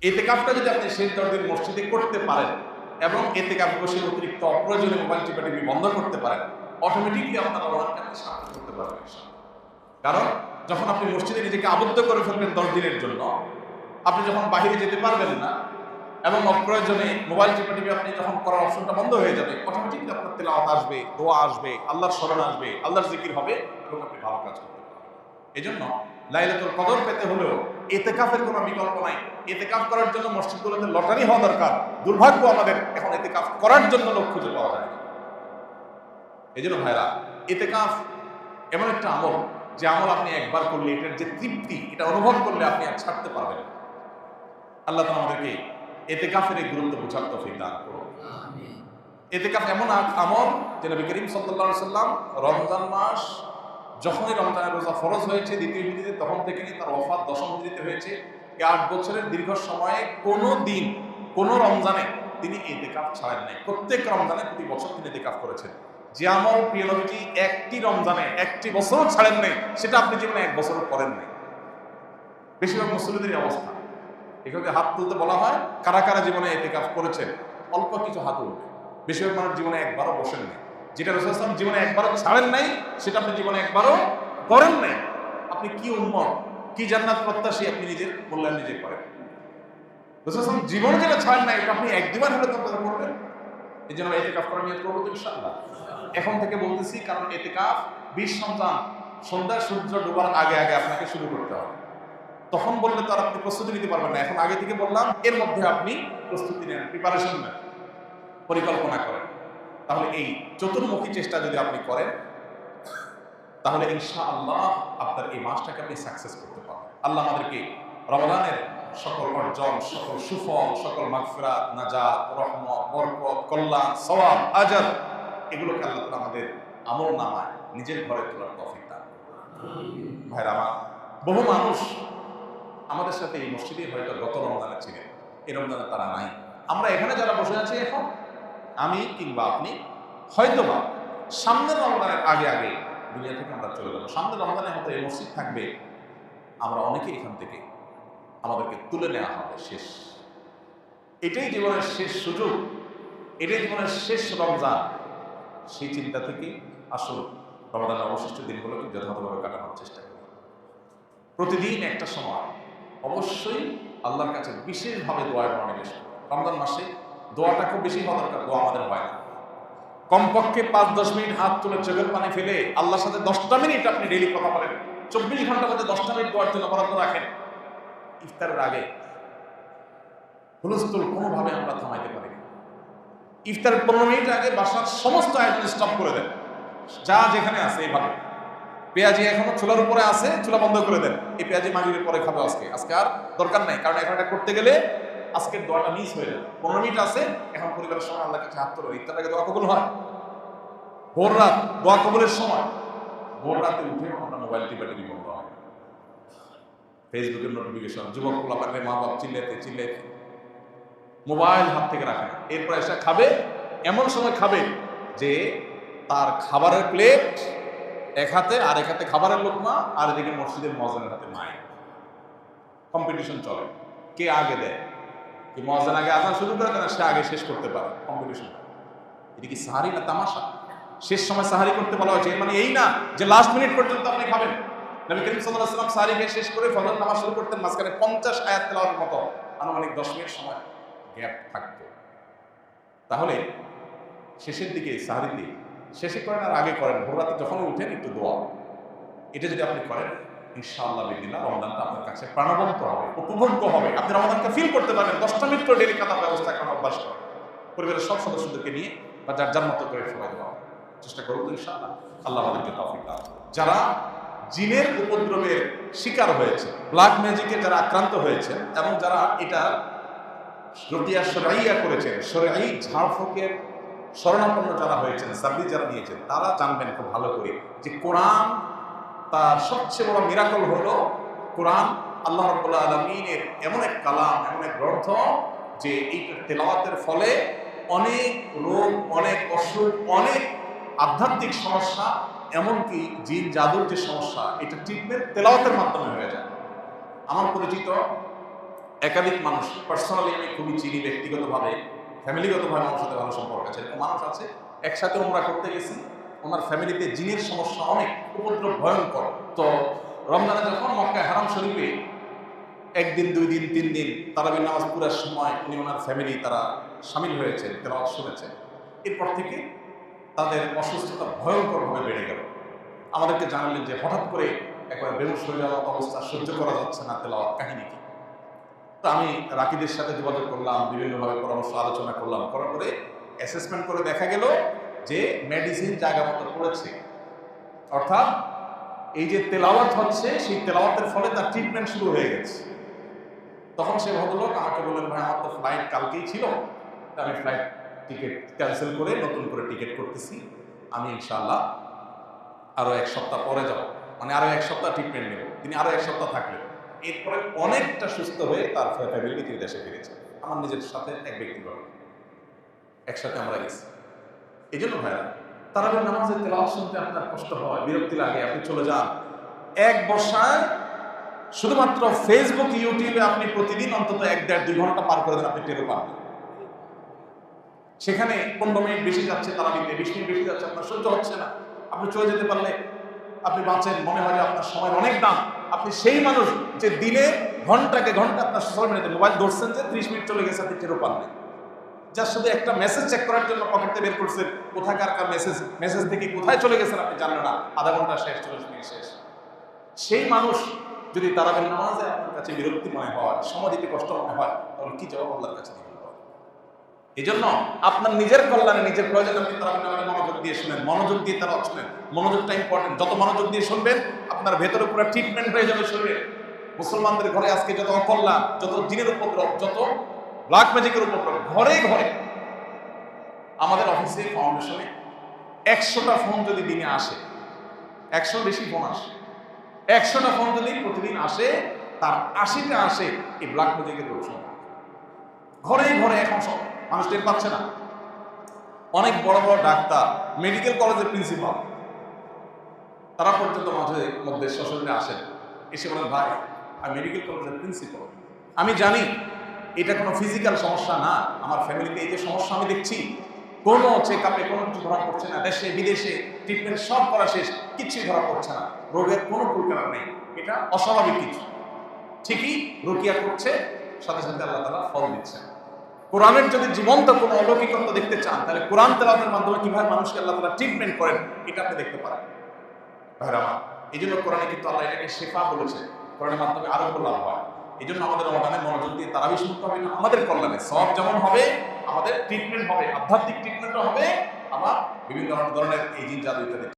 ইতিকাফটা যদি আপনি শেষ 10 দিন মসজিদে করতে পারেন এবং ইতিকাফে বসে অতিরিক্ত অপ্রয়োজনীয় মোবাইল টিপাটিপি বন্ধ করতে পারেন, অটোমেটিকলি আপনার রমজানকে আপনি সার্থক করতে পারবেন ইনশাআল্লাহ। কারণ যখন আপনি মসজিদে নিজেকে আবদ্ধ করে ফেলবেন 10 দিনের জন্য, আপনি যখন বাহিরে যেতে পারবেন না এবং অপ্রয়োজনে মোবাইল টিপাটিপি আপনি যখন করার অপশনটা বন্ধ হয়ে যাবে, অটোমেটিকলি আপনার তেলাওয়াত আসবে, দোয়া আসবে, আল্লাহর স্মরণ আসবে, আল্লাহর জিকির হবে এবং আপনি ভালো কাজ করতে পারবেন। এজন্য লাইলাতুল কদর পেতে হলেও ইতিকাফের কোনো বিকল্প নাই। ইতিকাফ করার জন্য মসজিদগুলোতে লটারি হওয়া দরকার। দুর্ভাগ্য আমাদের এখন ইতিকাফ করার জন্য লোক খুঁজে পাওয়া যায় না। এজন্য ভাইরা, ইতিকাফ এমন একটা আমল, যে আমল আপনি একবার করলে এটার যে তৃপ্তি, এটা অনুভব করলে আপনি আর ছাড়তে পারবেন না। আল্লাহ তাআলা আমাদেরকে ইতিকাফের এই গুরুত্ব বোঝার তৌফিক দান করুন। ইতিকাফ এমন আমল যে নবী করিম সাল্লাল্লাহু আলাইহি সাল্লাম রমজান মাস যখনই রমজানের রোজা ফরজ হয়েছে দ্বিতীয় হিজরিতে, তখন থেকে নিয়ে তার ওফাত দশম হিজরিতে হয়েছে, এই 8 বছরের দীর্ঘ সময়ে কোনো দিন কোনো রমজানে তিনি ইতিকাফ ছাড়েন নাই। প্রত্যেক রমজানে প্রতি বছর তিনি ইতিকাফ করেছেন। যে আমল প্রিয় নবীজি একটি রমজানে একটি বছরও ছাড়েন নাই, সেটা আপনি জীবনে 1 বছরও করেন নাই। বেশিরভাগ মুসলিমদেরই অবস্থা। এখানে হাত তুলতে বলা হয়, কারা কারা জীবনে ইতিকাফ করেছেন, অল্প কিছু হাত উঠবে। বেশিরভাগ মানুষ জীবনে একবারও বসেন নাই। যেটা রাসূল সাল্লাল্লাহু আলাইহি ওয়াসাল্লাম জীবনে একবারও ছাড়েন নাই, সেটা আপনি জীবনে একবারও করেন নাই। আপনি কি উম্মত, কি জান্নাত প্রত্যাশী, আপনি নিজের মূল্যায়ন নিজে করেন। রাসূল সাল্লাল্লাহু আলাইহি ওয়াসাল্লাম জীবনে যেটা ছাড়েন নাই, এটা আপনি এক দুবার হলে তো করবেন। এই জন্য ইতিকাফ করার নিয়ত করবো তো ইনশাআল্লাহ। এখন থেকে বলতেছি, কারণ ইতিকাফ 20 রমজান সন্ধ্যা সূর্য ডোবার আগে আগে আপনাকে শুরু করতে হবে। তখন বললে তো আর আপনি প্রস্তুতি নিতে পারবেন না। এখন আগে থেকে বললাম, এর মধ্যে আপনি প্রস্তুতি নেন, প্রিপারেশন নেন, পরিকল্পনা করেন। তাহলে এই চতুর্মুখী চেষ্টা যদি আপনি করেন, তাহলে ইনশাআল্লাহ আপনার এই মাসটাকে আপনি সাকসেস করতে পারবেন। আল্লাহ আমাদেরকে রমজানের সকল অর্জন, সকল সুফল, সকল মাগফিরাত, নাজাত, রহমত, বরকত, কল্যাণ, সওয়াব, আজর, এগুলোকে আল্লাহ তাআলা আমাদের আমল নামায় নিজের ঘরে তোলার তৌফিক দান করুন। ভাইরা আমার, বহু মানুষ আমাদের সাথে এই মসজিদে হয়তো গত রমজানে ছিলেন, এই রমজানে তারা নাই। আমরা এখানে যারা বসে আছি এখন, আমি কিংবা আপনি, হয়তোবা সামনের রমজানের আগে আগে দুনিয়া থেকে আমরা চলে যাবো। সামনের রমজানে হয়তো এই মসজিদ থাকবে, আমরা অনেকেই এখান থেকে আমাদেরকে তুলে নেওয়া হবে শেষ। এটাই জীবনের শেষ সুযোগ, এটাই জীবনের শেষ রমজান। সেই চিন্তা থেকে আসলে রমজানের অবশিষ্ট দিনগুলোকে যথাযথভাবে কাটানোর চেষ্টা করি। প্রতিদিন একটা সময় অবশ্যই আল্লাহর কাছে বিশেষভাবে দোয়ার মনোনিবেশ করি। রমজান মাসে দোয়াটা খুব বেশি হওয়া দরকার, দোয়া আমাদের হয় না। কমপক্ষে 5-10 মিনিট হাত তুলে চোখের পানি ফেলে আল্লাহর সাথে 10টা মিনিট আপনি ডেইলি কথা বলেন। 24 ঘন্টার মধ্যে 10টা মিনিট দোয়ার জন্য বরাদ্দ রাখেন। ইফতারের আগে হুলস্থুল কোনোভাবে আমরা থামাইতে পারি না। ইফতারের 15 মিনিট আগে বাসার সমস্ত আয়োজন স্টপ করে দেন, যা যেখানে আছে এইভাবে। পেঁয়াজি এখনো চুলার উপরে আছে, চুলা বন্ধ করে দেন। এই পেঁয়াজি মাগরিবের পরে খাবে আজকে আর দরকার নাই, কারণ এখন এটা করতে গেলে আজকের দোয়াটা মিস হয়ে যাবে। 15 মিনিট আছে, এখন পরিবারের সময় আল্লাহর কাছে হাত তোলো। ইফতারের আগে দোয়া কবুল হয়। ভোর রাত দোয়া কবুলের সময়, ভোর রাতে উঠে আমরা মোবাইল টিপাটিপি বন্ধ হয়, ফেসবুকের নোটিফিকেশন, যুবক পোলাপানের মা বাপ চিল্লাতে মোবাইল হাত থেকে রাখে না। এরপর এসে খাবে, এমন সময় খাবে যে তার খাবারের প্লেট এক হাতে, আর এক হাতে খাবারের লোকমা, আর এদিকে মসজিদের মুয়াজ্জিনের হাতে মাইক। কম্পিটিশন চলে, কে আগে দেয়, কি মুয়াজ্জিন আগে আজান শুরু করে দেয় না, সে আগে শেষ করতে পারে। কম্পিটিশন। এটা কি সাহারি না তামাশা? শেষ সময় সাহারি করতে বলা হয়েছে, এর মানে এই না যে লাস্ট মিনিট পর্যন্ত আপনি খাবেন। নবী করিম সাল্লাল্লাহু আলাইহি ওয়াসাল্লাম সাহারি খেয়ে শেষ করে ফজর নামাজ শুরু করতেন, মাঝখানে 50 আয়াত তেলাওয়াতের মতো আনুমানিক 10 মিনিট সময় গ্যাপ থাকতো। তাহলে শেষের দিকে সাহারিতে শেষে করেন আর আগে করেন, ভোর রাতে যখন উঠেন একটু দোয়া, এটা যদি আপনি করেন ইনশাআল্লাহ বিদিনা রমজানটা আপনার কাছে প্রাণবন্ত হবে, উপভোগ্য হবে। আপনি রমজানকে ফিল করতে পারবেন। 10টা মিনিট ডেলি কাটার ব্যবস্থা করার অভ্যাস করেন, পরিবারের সব সদস্যদেরকে নিয়ে বা যার যার মতো করে সময় দেওয়া চেষ্টা করুন ইনশাআল্লাহ। আল্লাহ আমাদেরকে তৌফিক দান করুন। যারা জিনের উপদ্রবের শিকার হয়েছে, ব্ল্যাক ম্যাজিকে যারা আক্রান্ত হয়েছে, এবং যারা এটা রুকিয়া শরঈয়া করেছেন, শরঈ ঝাড়ফুঁকের শরণাপন্ন যারা হয়েছেন, সার্ভিস যারা নিয়েছেন, তারা জানবেন খুব ভালো করে যে কোরআন তার সবচেয়ে বড় মিরাকল হলো কোরআন আল্লাহ রাব্বুল আলামিনের এমন এক কালাম, এমন এক গ্রন্থ, যে এই তেলাওয়াতের ফলে অনেক রোগ, অনেক অসুখ, অনেক আধ্যাত্মিক সমস্যা, এমনকি জিন জাদুর যে সমস্যা, এটা ট্রিটমেন্ট তেলাওয়াতের মাধ্যমে হয়ে যায়। আমার পরিচিত একাধিক মানুষ পার্সোনালি আমি খুবই চিনি, ব্যক্তিগতভাবে ফ্যামিলিগতভাবে আমার সাথে ভালো সম্পর্ক আছে। এরকম মানুষ আছে একসাথে উমরা করতে গেছি, ওনার ফ্যামিলিতে জিনের সমস্যা অনেক, উপদ্রব ভয়ঙ্কর। তো রমজানে যখন মক্কায় হারাম শরীফে একদিন, 2 দিন, 3 দিন তারাবির নামাজ পুরার সময় উনি ওনার ফ্যামিলি তারা সামিল হয়েছেন, তেলাওয়াত শুনেছেন। এরপর থেকে তাদের অসুস্থতা ভয়ঙ্করভাবে বেড়ে গেল। আমাদেরকে জানালেন যে হঠাৎ করে একবার বেহুশ হয়ে যাওয়ার অবস্থা, সহ্য করা যাচ্ছে না, তেলাওয়াত কাহিনী কি। তো আমি রাকিদের সাথে যোগাযোগ করলাম, বিভিন্নভাবে পরামর্শ আলোচনা করলাম, করার পরে অ্যাসেসমেন্ট করে দেখা গেল যে মেডিসিন জায়গা মতো পড়েছে, অর্থাৎ এই যে তেলাওয়াত হচ্ছে সেই তেলাওয়াতের ফলে তার ট্রিটমেন্ট শুরু হয়ে গেছে। তখন সে ভদ্রলোক আমাকে বললেন, ভাই আমার তো ফ্লাইট কালকেই ছিল, আমি ফ্লাইট টিকিট ক্যান্সেল করে নতুন করে টিকিট করতেছি, আমি ইনশাআল্লাহ আরো 1 সপ্তাহ পরে যাব, মানে আরো 1 সপ্তাহ ট্রিটমেন্ট নেব। তিনি আরো 1 সপ্তাহ থাকলেন, এরপরে অনেকটা সুস্থ হয়ে তার ফ্যামিলি তিনি দেশে ফিরেছে। আমার নিজের সাথে এক ব্যক্তিগত একসাথে আমরা গেছি। এই জন্য ভাইরা তারাবির নামাজের তেলাওয়াত শুনতে আপনার কষ্ট হয়, বিরক্তি লাগে, আপনি চলে যান। এক বসায় শুধুমাত্র ফেসবুক, ইউটিউবে আপনি প্রতিদিন অন্তত 1-1.5-2 ঘন্টা পার করে দেন, আপনি টেরও পান না। সেখানে 15 মিনিট বেশি যাচ্ছে তারাবিতে, 20 মিনিট বেশি যাচ্ছে, আপনার সহ্য হচ্ছে না। আপনি চলে যেতে পারলে আপনি বাঁচেন, মনে হয় আপনার সময়ের অনেক দাম। আপনি সেই মানুষ যে দিনে ঘন্টাকে ঘন্টা আপনার সোশ্যাল মিডিয়াতে মোবাইল ধরছেন, যে 30 মিনিট চলে গেছে আপনি টেরও পান না। যার শুধু একটা মেসেজ চেক করার জন্য পকেটে বের করছেন, কোথাকার মেসেজ থেকে কোথায় চলে গেছেন আপনি জানেন না, আধা ঘন্টা শেষ, 40 মিনিট শেষ। সেই মানুষ যদি তারাবির নামাজে আপনার কাছে বিরক্তি মনে হয়, সময় দিতে কষ্ট মনে হয়, তাহলে কি জবাব আল্লাহর কাছে দিবেন? এই জন্য আপনার নিজের কল্যাণে, নিজের প্রয়োজনে আপনি তারাবির নামাজে মনোযোগ দিয়ে শুনেন, মনোযোগ দিয়ে তারা শুনেন। মনোযোগটা ইম্পর্টেন্ট। যত মনোযোগ দিয়ে শুনবেন আপনার ভেতরে পুরো ট্রিটমেন্ট হয়ে যাবে শরীরে। মুসলমানদের ঘরে আজকে যত অকল্যাণ, যত জিনের উপদ্রব, যত ব্ল্যাক ম্যাজিকের উপদ্রব, ঘরে ঘরে। আমাদের অফিসে ফাউন্ডেশনে 100টা ফোন যদি দিনে আসে, 100 বেশি ফোন আসে, 100টা ফোন যদি প্রতিদিন আসে, তার 80টা আসে এই ব্ল্যাক ম্যাজিকের দোষণ। ঘরে ঘরে এখন সব মানুষ টের পাচ্ছে না। অনেক বড় বড় ডাক্তার, মেডিকেল কলেজের প্রিন্সিপাল, তারা পর্যন্ত মাঝে মধ্যে সশরীরে আসেন, এসে বলেন, ভাই আমি মেডিকেল কলেজের প্রিন্সিপাল, আমি জানি এটা কোনো ফিজিক্যাল সমস্যা না, আমার ফ্যামিলিতে এই যে সমস্যা আমি দেখছি, কোনো চেক আপে কোনো কিছু ধরা পড়ছে না, দেশে বিদেশে ট্রিটমেন্ট সব করা শেষ, কিছুই ধরা পড়ছে না, রোগের কোনো প্রকার নেই, এটা অস্বাভাবিক কিছু। ঠিকই রুকিয়া করছে, সাথে সাথে আল্লাহ তাআলা ফল দিচ্ছেন। কোরআনের যদি জীবন্ত কোনো অলৌকিকত্ব দেখতে চান, তাহলে কোরআন তেলাওয়াতের মাধ্যমে কিভাবে মানুষকে আল্লাহ তাআলা ট্রিটমেন্ট করেন, এটা আপনি দেখতে পারেন। ভাইরা আমার, এই জন্য কোরআনে কিন্তু আল্লাহ এটাকে শেফা বলেছে, কোরআনের মাধ্যমে আরোগ্য লাভ হয়। এই জন্য আমাদের রমাদানে মনোযোগ দিয়ে তারাবি শুনতে হবে, না আমাদের কল্যাণে সব যেমন হবে, আমাদের ট্রিটমেন্ট হবে, আধ্যাত্মিক ট্রিটমেন্টও হবে, আবার বিভিন্ন ধরনের এই জিন জাদু ইত্যাদি।